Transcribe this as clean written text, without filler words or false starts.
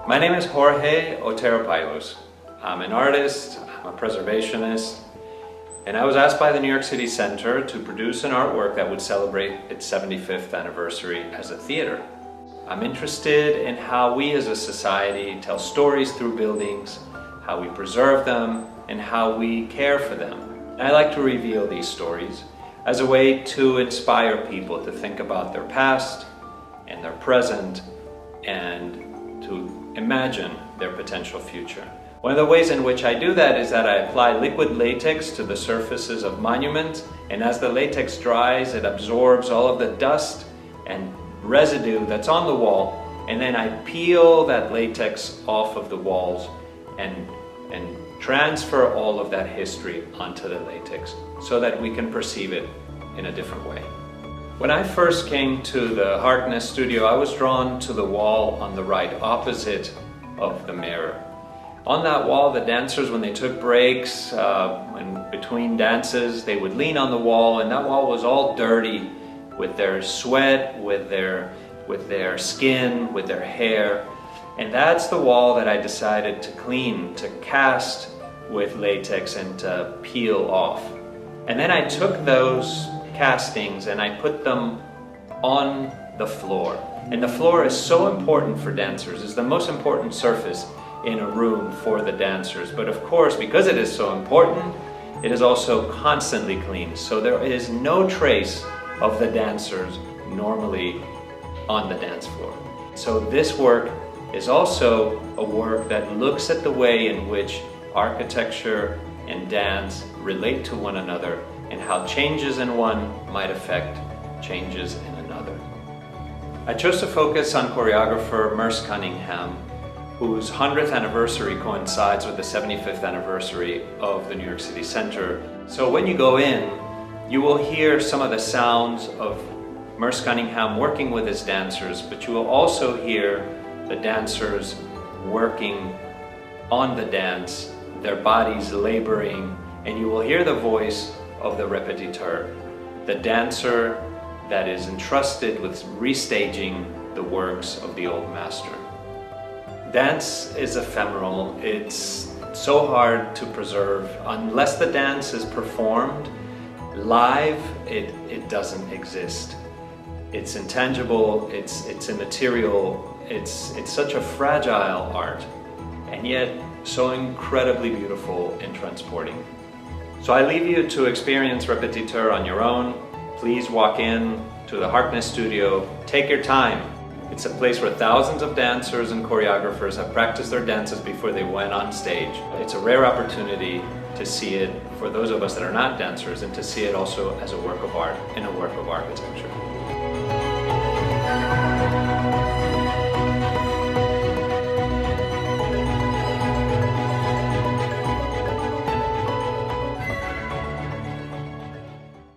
My name is Jorge Otero-Pailos. I'm an artist, I'm a preservationist, and I was asked by the New York City Center to produce an artwork that would celebrate its 75th anniversary as a theater. I'm interested in how we as a society tell stories through buildings, how we preserve them, and how we care for them. I like to reveal these stories as a way to inspire people to think about their past and their present and to imagine their potential future. One of the ways in which I do that is that I apply liquid latex to the surfaces of monuments, and as the latex dries, it absorbs all of the dust and residue that's on the wall, and then I peel that latex off of the walls and transfer all of that history onto the latex so that we can perceive it in a different way. When I first came to the Harkness Studio, I was drawn to the wall on the right, opposite of the mirror. On that wall, the dancers, when they took breaks, and between dances, they would lean on the wall, and that wall was all dirty with their sweat, with their skin, with their hair. And that's the wall that I decided to clean, to cast with latex and to peel off. And then I took those castings and I put them on the floor. And the floor is so important for dancers. It's the most important surface in a room for the dancers. But of course, because it is so important, it is also constantly cleaned. So there is no trace of the dancers normally on the dance floor. So this work is also a work that looks at the way in which architecture and dance relate to one another and how changes in one might affect changes in another. I chose to focus on choreographer Merce Cunningham, whose 100th anniversary coincides with the 75th anniversary of the New York City Center. So when you go in, you will hear some of the sounds of Merce Cunningham working with his dancers, but you will also hear the dancers working on the dance, their bodies laboring, and you will hear the voice of the Répétiteur, the dancer that is entrusted with restaging the works of the old master. Dance is ephemeral. It's so hard to preserve. Unless the dance is performed live, it doesn't exist. It's intangible, it's immaterial, it's such a fragile art, and yet so incredibly beautiful and transporting. So I leave you to experience Répétiteur on your own. Please walk in to the Harkness Studio. Take your time. It's a place where thousands of dancers and choreographers have practiced their dances before they went on stage. It's a rare opportunity to see it for those of us that are not dancers, and to see it also as a work of art and a work of architecture.